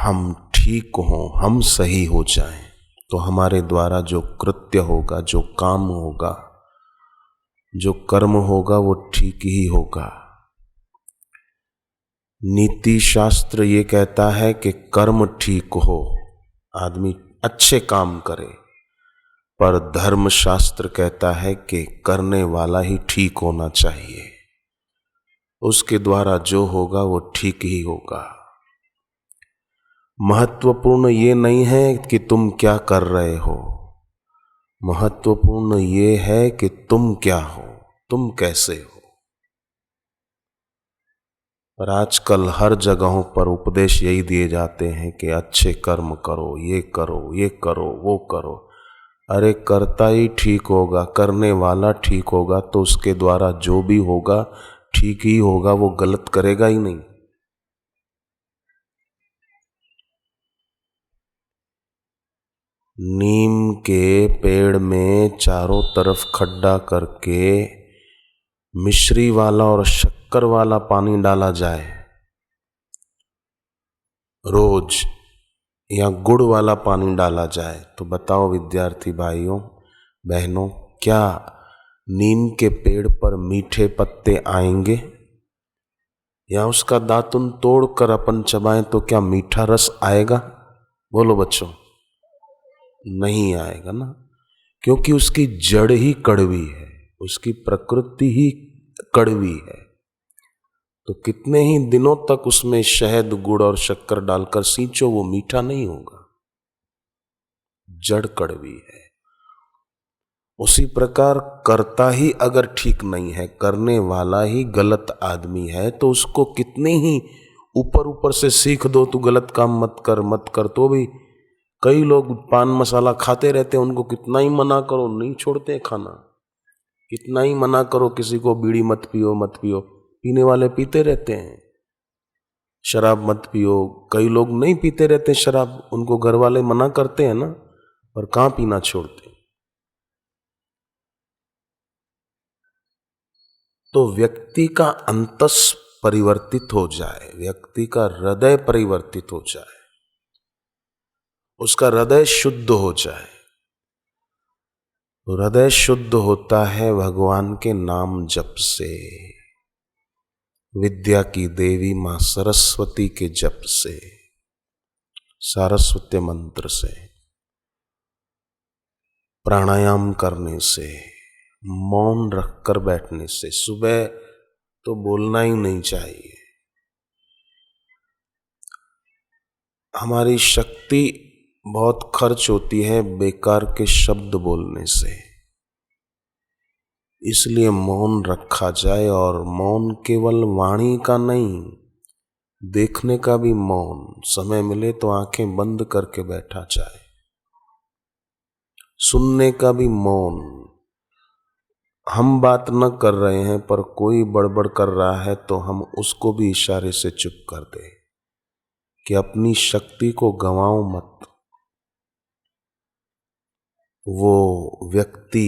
हम ठीक हों, हम सही हो जाएं, तो हमारे द्वारा जो कृत्य होगा, जो काम होगा, जो कर्म होगा वो ठीक ही होगा। नीति शास्त्र ये कहता है कि कर्म ठीक हो, आदमी अच्छे काम करे, पर धर्म शास्त्र कहता है कि करने वाला ही ठीक होना चाहिए, उसके द्वारा जो होगा वो ठीक ही होगा। महत्वपूर्ण ये नहीं है कि तुम क्या कर रहे हो, महत्वपूर्ण ये है कि तुम क्या हो, तुम कैसे हो। पर आजकल हर जगहों पर उपदेश यही दिए जाते हैं कि अच्छे कर्म करो, ये करो, ये करो, वो करो। अरे करता ही ठीक होगा, करने वाला ठीक होगा, तो उसके द्वारा जो भी होगा ठीक ही होगा, वो गलत करेगा ही नहीं। नीम के पेड़ में चारों तरफ खड्डा करके मिश्री वाला और शक्कर वाला पानी डाला जाए रोज, या गुड़ वाला पानी डाला जाए, तो बताओ विद्यार्थी भाइयों बहनों, क्या नीम के पेड़ पर मीठे पत्ते आएंगे? या उसका दातुन तोड़कर अपन चबाएं तो क्या मीठा रस आएगा? बोलो बच्चों, नहीं आएगा ना, क्योंकि उसकी जड़ ही कड़वी है, उसकी प्रकृति ही कड़वी है। तो कितने ही दिनों तक उसमें शहद, गुड़ और शक्कर डालकर सींचो, वो मीठा नहीं होगा, जड़ कड़वी है। उसी प्रकार करता ही अगर ठीक नहीं है, करने वाला ही गलत आदमी है, तो उसको कितने ही ऊपर ऊपर से सीख दो तू गलत काम मत कर मत कर, तो भी कई लोग पान मसाला खाते रहते हैं, उनको कितना ही मना करो नहीं छोड़ते खाना, कितना ही मना करो किसी को बीड़ी मत पियो मत पियो, पीने वाले पीते रहते हैं। शराब मत पियो, कई लोग नहीं पीते रहते शराब, उनको घर वाले मना करते हैं ना, पर कहाँ पीना छोड़ते। तो व्यक्ति का अंतस परिवर्तित हो जाए, व्यक्ति का हृदय परिवर्तित हो जाए, उसका हृदय शुद्ध हो जाए। हृदय शुद्ध होता है भगवान के नाम जप से, विद्या की देवी मां सरस्वती के जप से, सारस्वती मंत्र से, प्राणायाम करने से, मौन रखकर बैठने से। सुबह तो बोलना ही नहीं चाहिए, हमारी शक्ति बहुत खर्च होती है बेकार के शब्द बोलने से, इसलिए मौन रखा जाए। और मौन केवल वाणी का नहीं, देखने का भी मौन, समय मिले तो आंखें बंद करके बैठा जाए। सुनने का भी मौन, हम बात न कर रहे हैं पर कोई बड़बड़ कर रहा है तो हम उसको भी इशारे से चुप कर दें कि अपनी शक्ति को गंवाओ मत। वो व्यक्ति,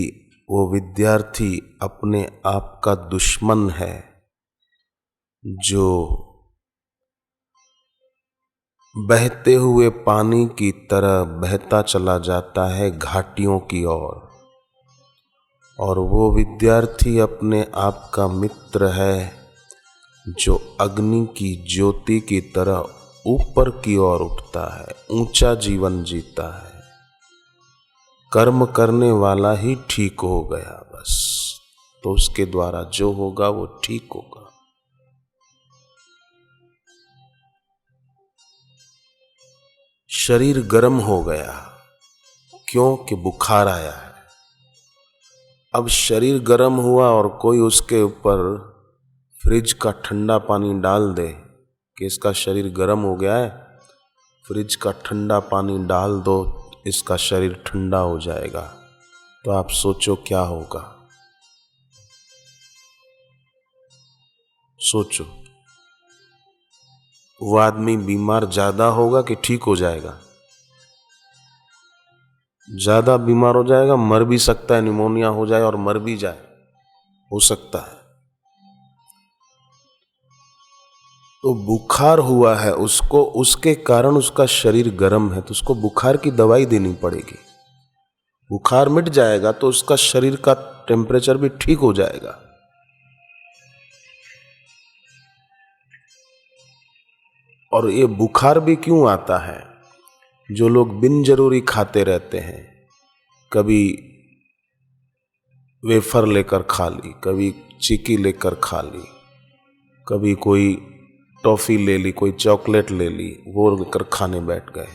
वो विद्यार्थी अपने आप का दुश्मन है, जो बहते हुए पानी की तरह बहता चला जाता है घाटियों की ओर, और वो विद्यार्थी अपने आप का मित्र है जो अग्नि की ज्योति की तरह ऊपर की ओर उठता है, ऊंचा जीवन जीता है। कर्म करने वाला ही ठीक हो गया बस, तो उसके द्वारा जो होगा वो ठीक होगा। शरीर गर्म हो गया, क्यों कि बुखार आया है। अब शरीर गर्म हुआ और कोई उसके ऊपर फ्रिज का ठंडा पानी डाल दे कि इसका शरीर गर्म हो गया है, फ्रिज का ठंडा पानी डाल दो, इसका शरीर ठंडा हो जाएगा, तो आप सोचो क्या होगा। सोचो, वो आदमी बीमार ज्यादा होगा कि ठीक हो जाएगा? ज्यादा बीमार हो जाएगा, मर भी सकता है, निमोनिया हो जाए और मर भी जाए, हो सकता है। तो बुखार हुआ है उसको, उसके कारण उसका शरीर गर्म है, तो उसको बुखार की दवाई देनी पड़ेगी। बुखार मिट जाएगा तो उसका शरीर का टेम्परेचर भी ठीक हो जाएगा। और ये बुखार भी क्यों आता है? जो लोग बिन जरूरी खाते रहते हैं, कभी वेफर लेकर खा ली, कभी चिक्की लेकर खा ली, कभी कोई टॉफी ले ली, कोई चॉकलेट ले ली, वो लेकर खाने बैठ गए,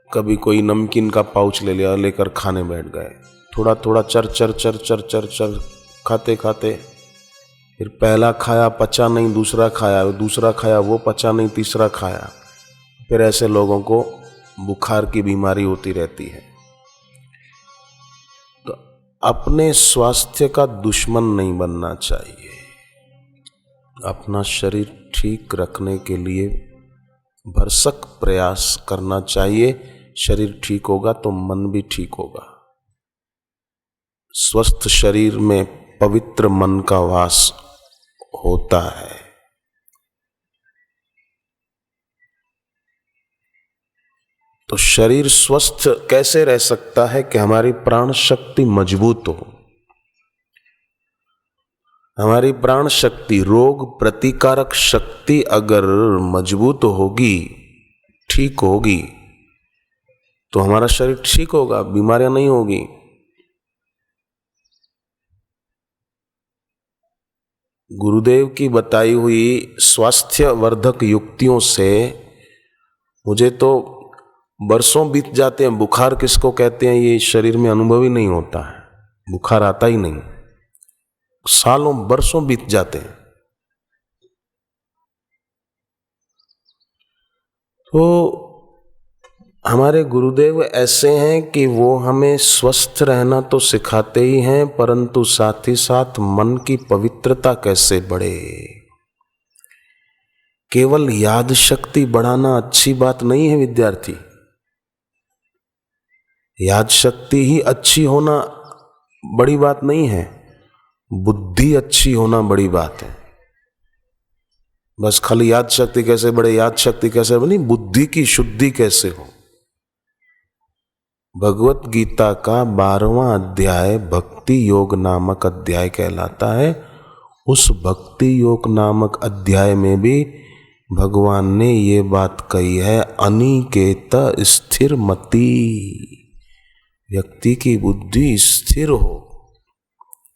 कभी कोई नमकीन का पाउच ले लिया लेकर खाने बैठ गए, थोड़ा थोड़ा चर चर चर चर चर चर खाते खाते, फिर पहला खाया पचा नहीं, दूसरा खाया, दूसरा खाया वो पचा नहीं, तीसरा खाया, फिर ऐसे लोगों को बुखार की बीमारी होती रहती है। तो अपने स्वास्थ्य का दुश्मन नहीं बनना चाहिए। अपना शरीर ठीक रखने के लिए भरसक प्रयास करना चाहिए। शरीर ठीक होगा तो मन भी ठीक होगा। स्वस्थ शरीर में पवित्र मन का वास होता है। तो शरीर स्वस्थ कैसे रह सकता है? कि हमारी प्राण शक्ति मजबूत हो। हमारी प्राण शक्ति, रोग प्रतिकारक शक्ति अगर मजबूत होगी, ठीक होगी, तो हमारा शरीर ठीक होगा, बीमारियां नहीं होगी। गुरुदेव की बताई हुई स्वास्थ्य वर्धक युक्तियों से मुझे तो बरसों बीत जाते हैं। बुखार किसको कहते हैं ये शरीर में अनुभव ही नहीं होता है, बुखार आता ही नहीं, सालों बरसों बीत जाते हैं। तो हमारे गुरुदेव ऐसे हैं कि वो हमें स्वस्थ रहना तो सिखाते ही हैं, परंतु साथ ही साथ मन की पवित्रता कैसे बढ़े। केवल याद शक्ति बढ़ाना अच्छी बात नहीं है विद्यार्थी। याद शक्ति ही अच्छी होना बड़ी बात नहीं है, बुद्धि अच्छी होना बड़ी बात है। बस खाली याद शक्ति कैसे बढ़े, याद शक्ति कैसे बनी, बुद्धि की शुद्धि कैसे हो। भगवत गीता का 12वां अध्याय भक्ति योग नामक अध्याय कहलाता है। उस भक्ति योग नामक अध्याय में भी भगवान ने ये बात कही है, अनिकेत स्थिर मति। व्यक्ति की बुद्धि स्थिर हो,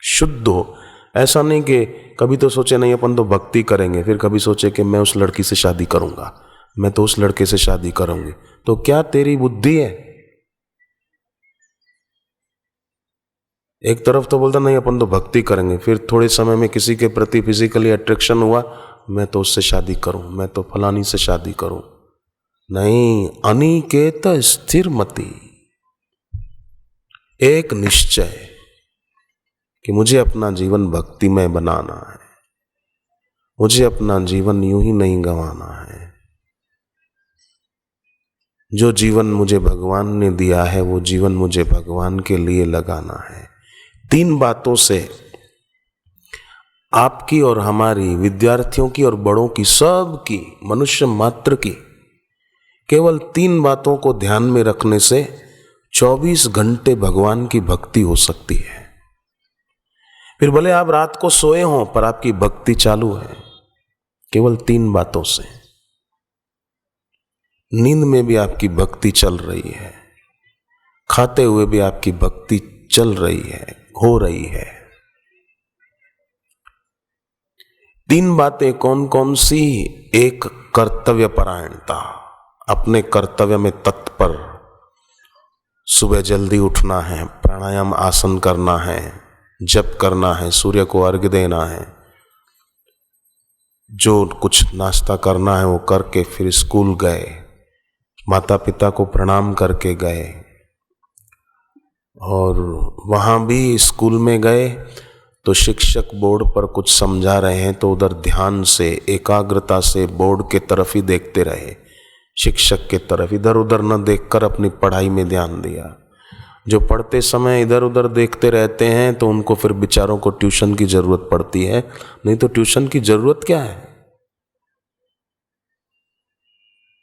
शुद्ध हो। ऐसा नहीं कि कभी तो सोचे नहीं अपन तो भक्ति करेंगे, फिर कभी सोचे कि मैं उस लड़की से शादी करूंगा, मैं तो उस लड़के से शादी करूंगी। तो क्या तेरी बुद्धि है? एक तरफ तो बोलता नहीं अपन तो भक्ति करेंगे, फिर थोड़े समय में किसी के प्रति फिजिकली अट्रैक्शन हुआ, मैं तो उससे शादी करूं, मैं तो फलानी से शादी करूं। नहीं, अनिकेत स्थिर मति, एक निश्चय कि मुझे अपना जीवन भक्तिमय बनाना है, मुझे अपना जीवन यूं ही नहीं गंवाना है। जो जीवन मुझे भगवान ने दिया है वो जीवन मुझे भगवान के लिए लगाना है। 3 बातों से आपकी और हमारी, विद्यार्थियों की और बड़ों की, सब की, मनुष्य मात्र की, केवल 3 बातों को ध्यान में रखने से 24 घंटे भगवान की भक्ति हो सकती है। फिर भले आप रात को सोए हों पर आपकी भक्ति चालू है, केवल 3 बातों से। नींद में भी आपकी भक्ति चल रही है, खाते हुए भी आपकी भक्ति चल रही है, हो रही है। 3 बातें कौन कौन सी? एक, कर्तव्य परायणता, अपने कर्तव्य में तत्पर। सुबह जल्दी उठना है, प्राणायाम आसन करना है, जप करना है, सूर्य को अर्घ्य देना है, जो कुछ नाश्ता करना है वो करके फिर स्कूल गए, माता पिता को प्रणाम करके गए, और वहाँ भी स्कूल में गए तो शिक्षक बोर्ड पर कुछ समझा रहे हैं तो उधर ध्यान से, एकाग्रता से बोर्ड के तरफ ही देखते रहे, शिक्षक के तरफ, इधर उधर न देखकर अपनी पढ़ाई में ध्यान दिया। जो पढ़ते समय इधर उधर देखते रहते हैं तो उनको फिर बेचारों को ट्यूशन की जरूरत पड़ती है। नहीं तो ट्यूशन की जरूरत क्या है?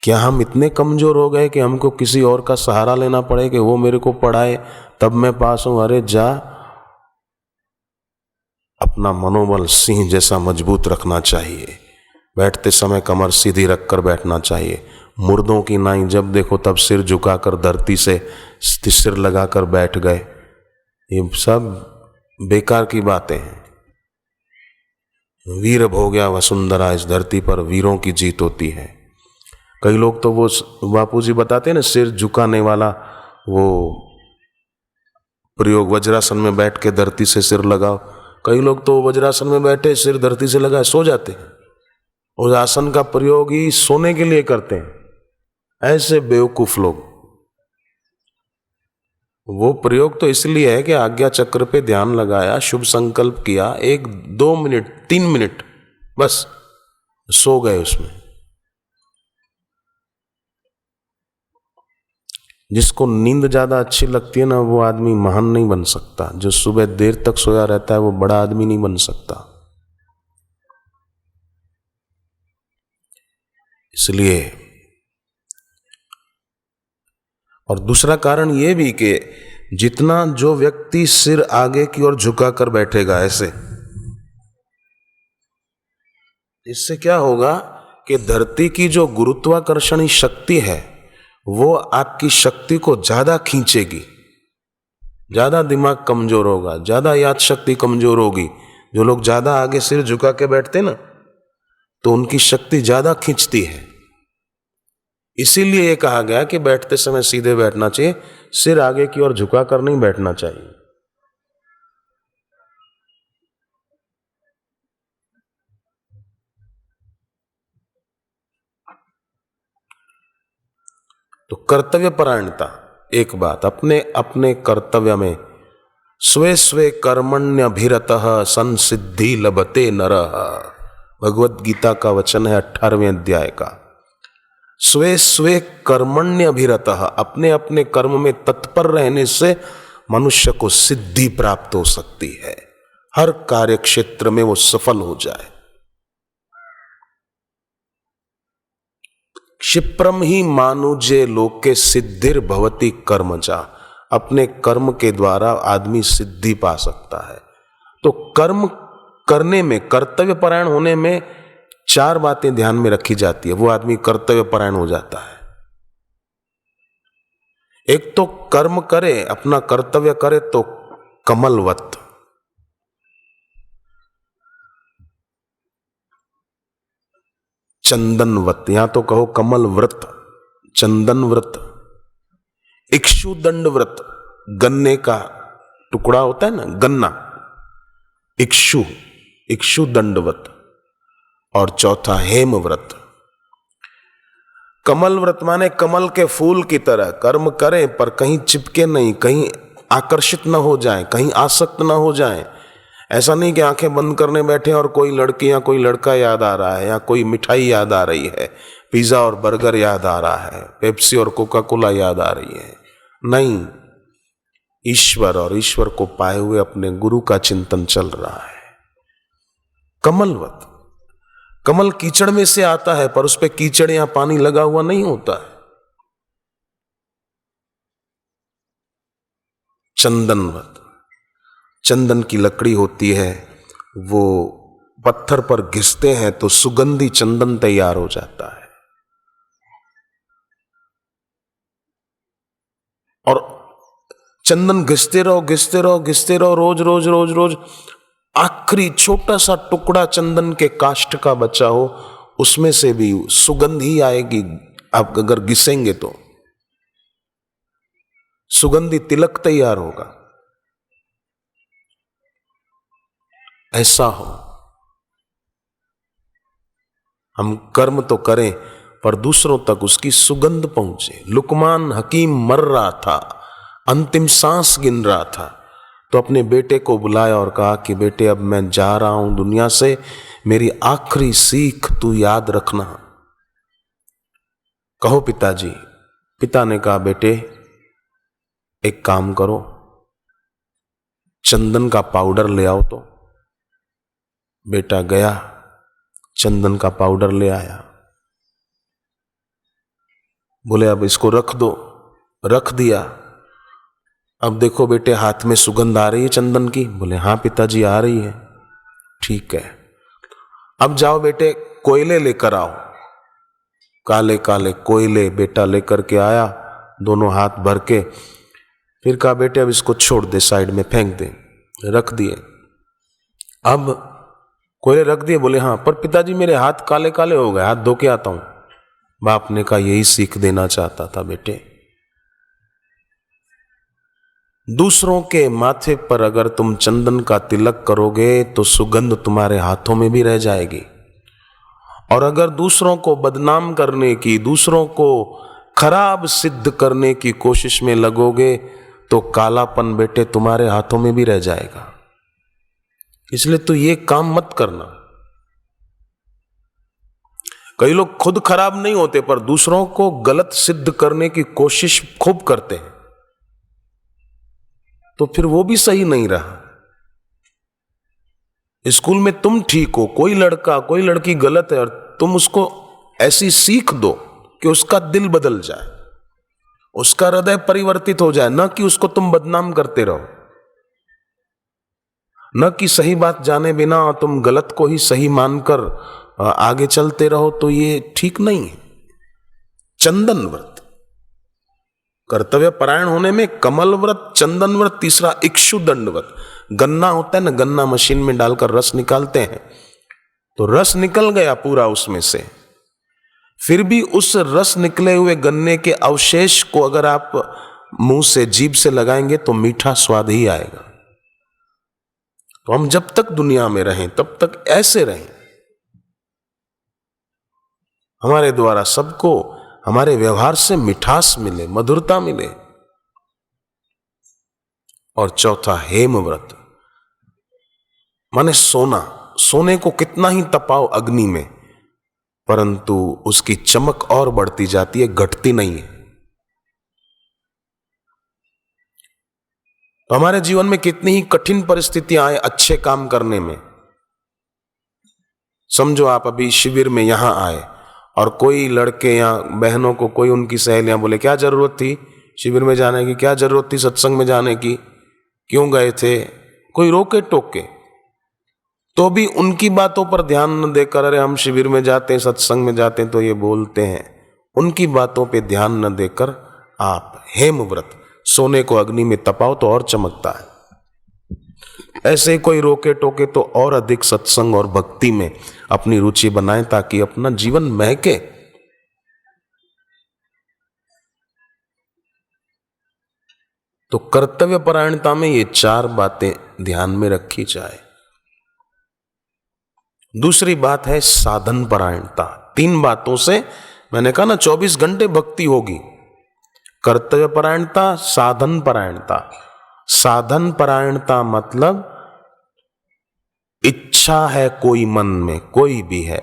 क्या हम इतने कमजोर हो गए कि हमको किसी और का सहारा लेना पड़े कि वो मेरे को पढ़ाए तब मैं पास हूं? अरे जा, अपना मनोबल सिंह जैसा मजबूत रखना चाहिए। बैठते समय कमर सीधी रखकर बैठना चाहिए। मुर्दों की नाई जब देखो तब सिर झुकाकर धरती से सिर लगाकर बैठ गए, ये सब बेकार की बातें हैं। वीर भोग्या वसुंधरा, इस धरती पर वीरों की जीत होती है। कई लोग तो वो बापूजी बताते हैं ना, सिर झुकाने वाला वो प्रयोग, वज्रासन में बैठ के धरती से सिर लगाओ। कई लोग तो वज्रासन में बैठे सिर धरती से लगाए सो जाते हैं। उस आसन का प्रयोग ही सोने के लिए करते हैं। ऐसे बेवकूफ लोग। वो प्रयोग तो इसलिए है कि आज्ञा चक्र पे ध्यान लगाया, शुभ संकल्प किया, 1-2 मिनट 3 मिनट बस सो गए उसमें। जिसको नींद ज्यादा अच्छी लगती है ना, वो आदमी महान नहीं बन सकता। जो सुबह देर तक सोया रहता है वो बड़ा आदमी नहीं बन सकता। इसलिए, और दूसरा कारण ये भी कि जितना जो व्यक्ति सिर आगे की ओर झुकाकर बैठेगा ऐसे, इससे क्या होगा कि धरती की जो गुरुत्वाकर्षणी शक्ति है वो आपकी शक्ति को ज्यादा खींचेगी, ज्यादा दिमाग कमजोर होगा, ज्यादा याद शक्ति कमजोर होगी। जो लोग ज्यादा आगे सिर झुका के बैठते ना, तो उनकी शक्ति ज्यादा खींचती है। इसीलिए ये कहा गया कि बैठते समय सीधे बैठना चाहिए, सिर आगे की ओर झुकाकर नहीं बैठना चाहिए। तो कर्तव्य परायणता, एक बात, अपने अपने कर्तव्य में स्वे स्वे कर्मण्यभिरतः संसिद्धि लभते नरः, भगवत गीता का वचन है 18वें अध्याय का। स्वे स्वे कर्मण्यभिरतः, अपने अपने कर्म में तत्पर रहने से मनुष्य को सिद्धि प्राप्त हो सकती है, हर कार्य क्षेत्र में वो सफल हो जाए। क्षिप्रम ही मानुजे लोके सिद्धिर भवति कर्मजा, अपने कर्म के द्वारा आदमी सिद्धि पा सकता है। तो कर्म करने में, कर्तव्य परायण होने में 4 बातें ध्यान में रखी जाती है, वो आदमी कर्तव्य परायण हो जाता है। एक तो कर्म करे, अपना कर्तव्य करे तो कमलवत, चंदनवत, या तो कहो कमल व्रत, चंदन व्रत, इक्षुदंड व्रत, गन्ने का टुकड़ा होता है ना, गन्ना, इक्षुदंड व्रत, और चौथा हेम व्रत। कमल व्रत माने कमल के फूल की तरह कर्म करें पर कहीं चिपके नहीं, कहीं आकर्षित न हो जाएं, कहीं आसक्त न हो जाएं। ऐसा नहीं कि आंखें बंद करने बैठे और कोई लड़की या कोई लड़का याद आ रहा है, या कोई मिठाई याद आ रही है, पिज्जा और बर्गर याद आ रहा है, पेप्सी और कोका कोला याद आ रही है। नहीं, ईश्वर और ईश्वर को पाए हुए अपने गुरु का चिंतन चल रहा है। कमलवत, कमल कीचड़ में से आता है पर उस पे कीचड़ या पानी लगा हुआ नहीं होता है। चंदनवत, चंदन की लकड़ी होती है, वो पत्थर पर घिसते हैं तो सुगंधी चंदन तैयार हो जाता है। और चंदन घिसते रहो, घिसते रहो, घिसते रहो, रोज रोज रोज रोज, आखिरी छोटा सा टुकड़ा चंदन के काष्ठ का बचा हो, उसमें से भी सुगंध ही आएगी। आप अगर घिसेंगे तो सुगंधी तिलक तैयार होगा। ऐसा हो, हम कर्म तो करें पर दूसरों तक उसकी सुगंध पहुंचे। लुकमान हकीम मर रहा था, अंतिम सांस गिन रहा था, तो अपने बेटे को बुलाया और कहा कि बेटे अब मैं जा रहा हूं दुनिया से, मेरी आखिरी सीख तू याद रखना। कहो पिताजी। पिता ने कहा बेटे एक काम करो, चंदन का पाउडर ले आओ। तो बेटा गया, चंदन का पाउडर ले आया। बोले अब इसको रख दो। रख दिया। अब देखो बेटे हाथ में सुगंध आ रही है चंदन की? बोले हाँ पिताजी आ रही है। ठीक है, अब जाओ बेटे कोयले लेकर आओ। काले काले कोयले बेटा लेकर के आया, दोनों हाथ भर के। फिर कहा बेटे अब इसको छोड़ दे, साइड में फेंक दे। रख दिए। अब कोयले रख दिए। बोले हाँ पर पिताजी मेरे हाथ काले काले हो गए, हाथ धो के आता हूं। बाप ने कहा यही सीख देना चाहता था बेटे। दूसरों के माथे पर अगर तुम चंदन का तिलक करोगे तो सुगंध तुम्हारे हाथों में भी रह जाएगी, और अगर दूसरों को बदनाम करने की, दूसरों को खराब सिद्ध करने की कोशिश में लगोगे तो कालापन बेटे तुम्हारे हाथों में भी रह जाएगा। इसलिए तो ये काम मत करना। कई लोग खुद खराब नहीं होते पर दूसरों को गलत सिद्ध करने की कोशिश खूब करते हैं, तो फिर वो भी सही नहीं रहा। स्कूल में तुम ठीक हो, कोई लड़का कोई लड़की गलत है, और तुम उसको ऐसी सीख दो कि उसका दिल बदल जाए, उसका हृदय परिवर्तित हो जाए, न कि उसको तुम बदनाम करते रहो, न कि सही बात जाने बिना तुम गलत को ही सही मानकर आगे चलते रहो, तो ये ठीक नहीं है। चंदन व्रत, कर्तव्य परायण होने में कमल व्रत, चंदन व्रत, तीसरा इक्षुदंड व्रत। गन्ना होता है ना, गन्ना मशीन में डालकर रस निकालते हैं, तो रस निकल गया पूरा उसमें से, फिर भी उस रस निकले हुए गन्ने के अवशेष को अगर आप मुंह से जीभ से लगाएंगे तो मीठा स्वाद ही आएगा। तो हम जब तक दुनिया में रहें तब तक ऐसे रहें, हमारे द्वारा सबको हमारे व्यवहार से मिठास मिले, मधुरता मिले। और चौथा हेम व्रत, माने सोना। सोने को कितना ही तपाओ अग्नि में, परंतु उसकी चमक और बढ़ती जाती है, घटती नहीं है। तो हमारे जीवन में कितनी ही कठिन परिस्थितियां आए अच्छे काम करने में। समझो आप अभी शिविर में यहां आए और कोई लड़के या बहनों को, कोई उनकी सहेलियां बोले क्या जरूरत थी शिविर में जाने की, क्या जरूरत थी सत्संग में जाने की, क्यों गए थे, कोई रोके टोके, तो भी उनकी बातों पर ध्यान न देकर अरे हम शिविर में जाते हैं, सत्संग में जाते हैं तो ये बोलते हैं, उनकी बातों पे ध्यान न देकर आप हेम व्रत, सोने को अग्नि में तपाओ तो और चमकता है। ऐसे कोई रोके टोके तो और अधिक सत्संग और भक्ति में अपनी रुचि बनाएं ताकि अपना जीवन महके। तो कर्तव्य परायणता में ये चार बातें ध्यान में रखी जाए। दूसरी बात है साधन परायणता। तीन बातों से मैंने कहा ना 24 घंटे भक्ति होगी। कर्तव्य परायणता, साधन परायणता। साधन परायणता मतलब इच्छा है कोई मन में, कोई भी है,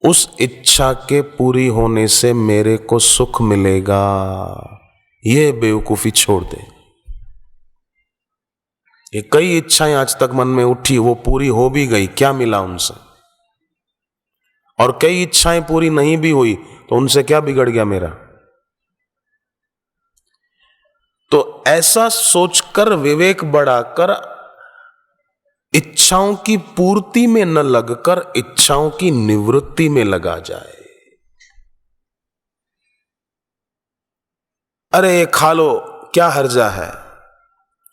उस इच्छा के पूरी होने से मेरे को सुख मिलेगा, ये बेवकूफी छोड़ दे। ये कई इच्छाएं आज तक मन में उठी, वो पूरी हो भी गई, क्या मिला उनसे? और कई इच्छाएं पूरी नहीं भी हुई तो उनसे क्या बिगड़ गया मेरा? तो ऐसा सोचकर, विवेक बढ़ाकर, इच्छाओं की पूर्ति में न लगकर इच्छाओं की निवृत्ति में लगा जाए। अरे ये खा लो क्या हर्जा है,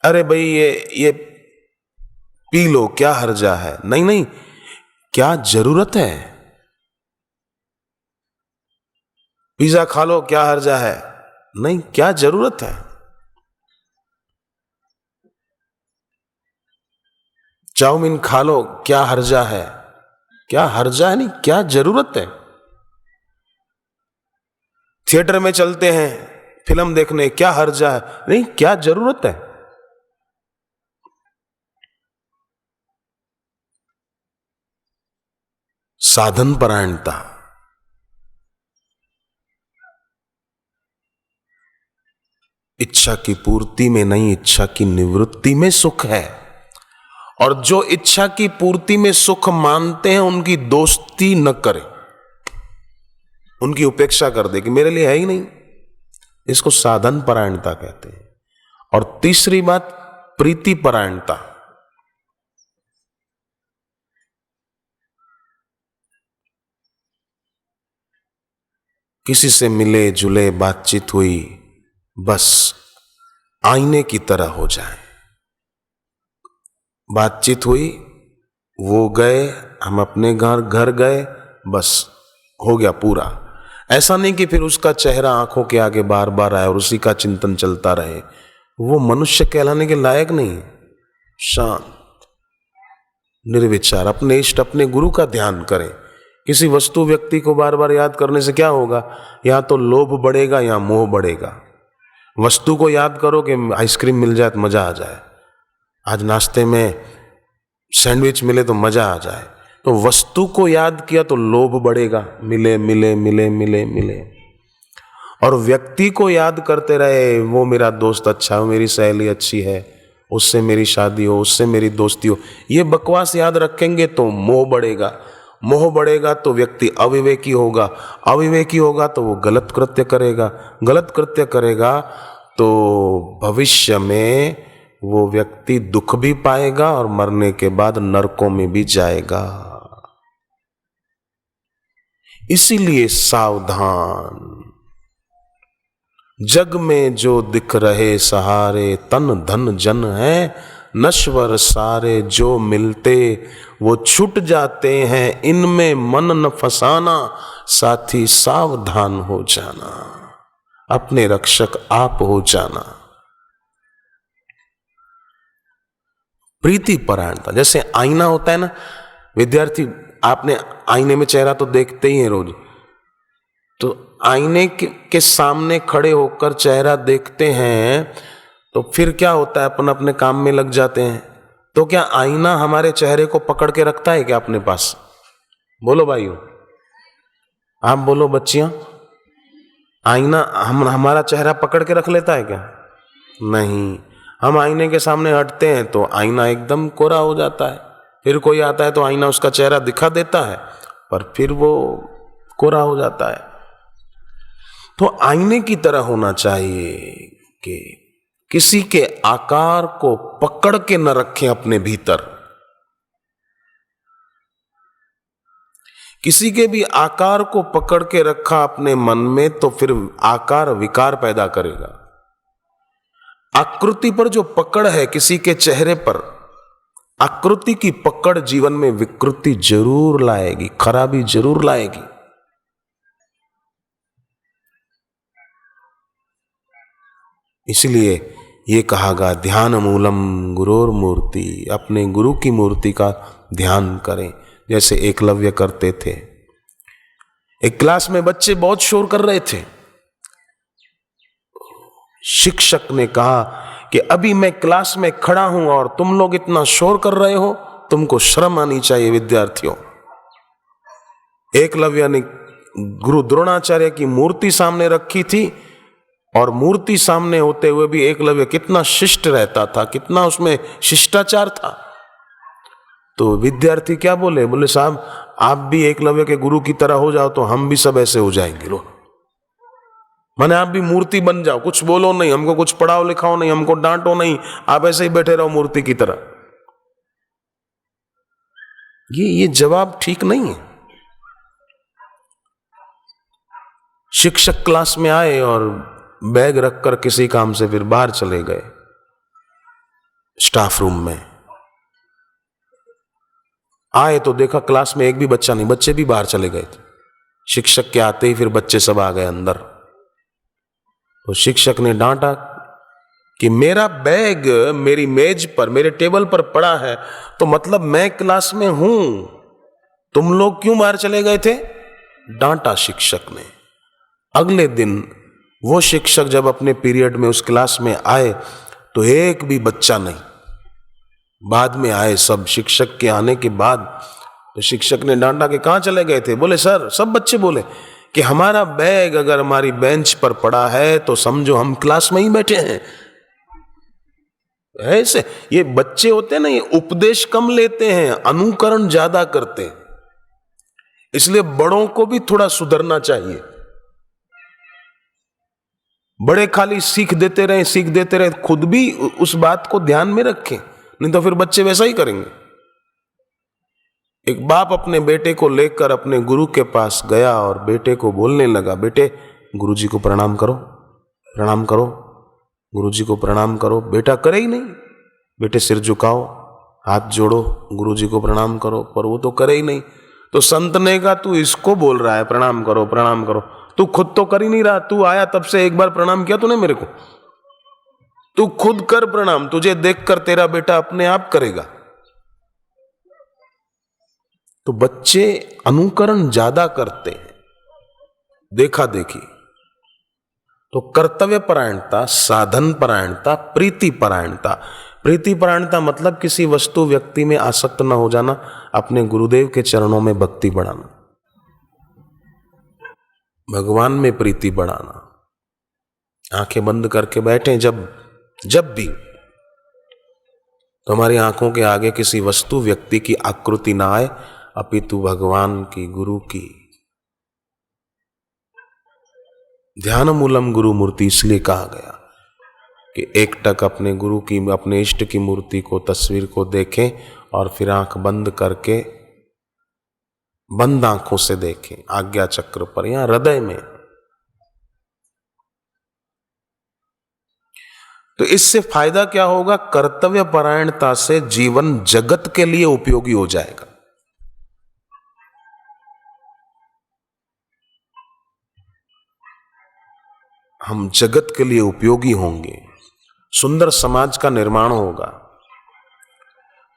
अरे भाई ये पी लो क्या हर्जा है, नहीं नहीं, क्या जरूरत है? पिज्जा खा लो क्या हर्जा है, नहीं, क्या जरूरत है? चाउमीन खा लो क्या हर्जा है, क्या हर्जा है, नहीं, क्या जरूरत है? थिएटर में चलते हैं फिल्म देखने, क्या हर्जा है, नहीं, क्या जरूरत है? साधन परायणता, इच्छा की पूर्ति में नहीं, इच्छा की निवृत्ति में सुख है। और जो इच्छा की पूर्ति में सुख मानते हैं उनकी दोस्ती न करें। उनकी उपेक्षा कर दे कि मेरे लिए है ही नहीं। इसको साधन परायणता कहते हैं। और तीसरी बात प्रीति परायणता। किसी से मिले जुले, बातचीत हुई, बस आईने की तरह हो जाए। बातचीत हुई, वो गए, हम अपने घर गए, बस हो गया पूरा। ऐसा नहीं कि फिर उसका चेहरा आंखों के आगे बार बार आए और उसी का चिंतन चलता रहे। वो मनुष्य कहलाने के लायक नहीं। शांत, निर्विचार, अपने इष्ट, अपने गुरु का ध्यान करें। किसी वस्तु व्यक्ति को बार बार याद करने से क्या होगा? या तो लोभ बढ़ेगा या मोह बढ़ेगा। वस्तु को याद करो कि आइसक्रीम मिल जाए तो मजा आ जाए, आज नाश्ते में सैंडविच मिले तो मजा आ जाए। तो वस्तु को याद किया तो लोभ बढ़ेगा, मिले मिले मिले मिले मिले। और व्यक्ति को याद करते रहे, वो मेरा दोस्त अच्छा है, मेरी सहेली अच्छी है, उससे मेरी शादी हो, उससे मेरी दोस्ती हो, ये बकवास याद रखेंगे तो मोह बढ़ेगा। मोह बढ़ेगा तो व्यक्ति अविवेकी होगा, अविवेकी होगा तो वो गलत कृत्य करेगा, गलत कृत्य करेगा तो भविष्य में वो व्यक्ति दुख भी पाएगा और मरने के बाद नरकों में भी जाएगा। इसीलिए सावधान। जग में जो दिख रहे सहारे, तन धन जन है नश्वर सारे। जो मिलते वो छूट जाते हैं, इनमें मन न फसाना, साथी सावधान हो जाना, अपने रक्षक आप हो जाना। प्रीति परायणता, जैसे आईना होता है ना, विद्यार्थी आपने आईने में चेहरा तो देखते ही हैं रोज, तो आईने के सामने खड़े होकर चेहरा देखते हैं तो फिर क्या होता है? अपन अपने काम में लग जाते हैं। तो क्या आईना हमारे चेहरे को पकड़ के रखता है क्या अपने पास? बोलो भाइयों, आप बोलो बच्चियां, आईना हमारा चेहरा पकड़ के रख लेता है क्या? नहीं। हम आईने के सामने हटते हैं तो आईना एकदम कोरा हो जाता है। फिर कोई आता है तो आईना उसका चेहरा दिखा देता है, पर फिर वो कोरा हो जाता है। तो आईने की तरह होना चाहिए कि किसी के आकार को पकड़ के न रखें अपने भीतर। किसी के भी आकार को पकड़ के रखा अपने मन में तो फिर आकार विकार पैदा करेगा। आकृति पर जो पकड़ है किसी के चेहरे पर, आकृति की पकड़ जीवन में विकृति जरूर लाएगी, खराबी जरूर लाएगी। इसलिए ये कहा गया ध्यान मूलम गुरोर मूर्ति, अपने गुरु की मूर्ति का ध्यान करें, जैसे एकलव्य करते थे। एक क्लास में बच्चे बहुत शोर कर रहे थे। शिक्षक ने कहा कि अभी मैं क्लास में खड़ा हूं और तुम लोग इतना शोर कर रहे हो, तुमको शर्म आनी चाहिए विद्यार्थियों। एकलव्य ने गुरु द्रोणाचार्य की मूर्ति सामने रखी थी और मूर्ति सामने होते हुए भी एकलव्य कितना शिष्ट रहता था, कितना उसमें शिष्टाचार था। तो विद्यार्थी क्या बोले? बोले साहब आप भी एकलव्य के गुरु की तरह हो जाओ तो हम भी सब ऐसे हो जाएंगे। लो माने आप भी मूर्ति बन जाओ, कुछ बोलो नहीं, हमको कुछ पढ़ाओ लिखाओ नहीं, हमको डांटो नहीं, आप ऐसे ही बैठे रहो मूर्ति की तरह। ये जवाब ठीक नहीं है। शिक्षक क्लास में आए और बैग रखकर किसी काम से फिर बाहर चले गए स्टाफ रूम में। आए तो देखा क्लास में एक भी बच्चा नहीं, बच्चे भी बाहर चले गए थे। शिक्षक के आते ही फिर बच्चे सब आ गए अंदर। तो शिक्षक ने डांटा कि मेरा बैग मेरी मेज पर, मेरे टेबल पर पड़ा है, तो मतलब मैं क्लास में हूं, तुम लोग क्यों बाहर चले गए थे? डांटा शिक्षक ने। अगले दिन वो शिक्षक जब अपने पीरियड में उस क्लास में आए तो एक भी बच्चा नहीं। बाद में आए सब, शिक्षक के आने के बाद तो शिक्षक ने डांटा कि कहां चले गए थे? बोले सर, सब बच्चे बोले कि हमारा बैग अगर हमारी बेंच पर पड़ा है तो समझो हम क्लास में ही बैठे हैं। ऐसे ये बच्चे होते हैं ना, ये उपदेश कम लेते हैं, अनुकरण ज्यादा करते हैं। इसलिए बड़ों को भी थोड़ा सुधरना चाहिए। बड़े खाली सीख देते रहे, खुद भी उस बात को ध्यान में रखें, नहीं तो फिर बच्चे वैसा ही करेंगे। एक बाप अपने बेटे को लेकर अपने गुरु के पास गया और बेटे को बोलने लगा, बेटे गुरुजी को प्रणाम करो, प्रणाम करो, गुरुजी को प्रणाम करो। बेटा करे ही नहीं। बेटे सिर झुकाओ, हाथ जोड़ो, गुरुजी को प्रणाम करो, पर वो तो करे ही नहीं। तो संत ने कहा, तू इसको बोल रहा है प्रणाम करो प्रणाम करो, तू खुद तो कर ही नहीं रहा। तू आया तब से एक बार प्रणाम किया तूने मेरे को? तू खुद कर प्रणाम, तुझे देखकर तेरा बेटा अपने आप करेगा। तो बच्चे अनुकरण ज्यादा करते हैं, देखा देखी। तो कर्तव्य परायणता, साधन परायणता, प्रीति परायणता। प्रीति परायणता मतलब किसी वस्तु व्यक्ति में आसक्त न हो जाना, अपने गुरुदेव के चरणों में भक्ति बढ़ाना, भगवान में प्रीति बढ़ाना। आंखें बंद करके बैठे जब भी तो हमारी आंखों के आगे किसी वस्तु व्यक्ति की आकृति ना आए, अपितु भगवान की, गुरु की। ध्यान मूलम गुरु मूर्ति इसलिए कहा गया कि एकटक अपने गुरु की, अपने इष्ट की मूर्ति को, तस्वीर को देखें और फिर आंख बंद करके बंद आंखों से देखें, आज्ञा चक्र पर, यहां हृदय में। तो इससे फायदा क्या होगा? कर्तव्य परायणता से जीवन जगत के लिए उपयोगी हो जाएगा। हम जगत के लिए उपयोगी होंगे, सुंदर समाज का निर्माण होगा।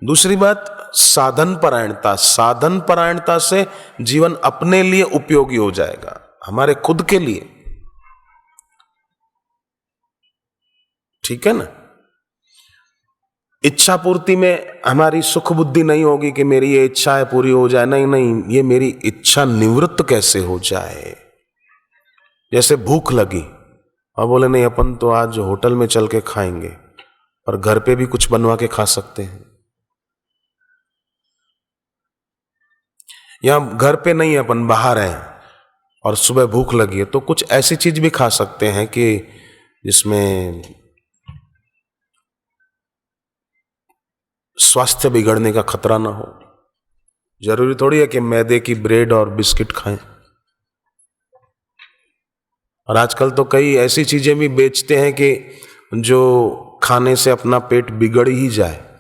दूसरी बात, साधन परायणता। साधन परायणता से जीवन अपने लिए उपयोगी हो जाएगा, हमारे खुद के लिए। ठीक है ना? इच्छा पूर्ति में हमारी सुख बुद्धि नहीं होगी कि मेरी ये इच्छा है पूरी हो जाए, नहीं नहीं, ये मेरी इच्छा निवृत्त कैसे हो जाए। जैसे भूख लगी और बोले नहीं अपन तो आज होटल में चल के खाएंगे, और घर पे भी कुछ बनवा के खा सकते हैं। या घर पे नहीं, अपन बाहर हैं और सुबह भूख लगी है, तो कुछ ऐसी चीज भी खा सकते हैं कि जिसमें स्वास्थ्य बिगड़ने का खतरा ना हो। जरूरी थोड़ी है कि मैदे की ब्रेड और बिस्किट खाएं। और आजकल तो कई ऐसी चीजें भी बेचते हैं कि जो खाने से अपना पेट बिगड़ ही जाए।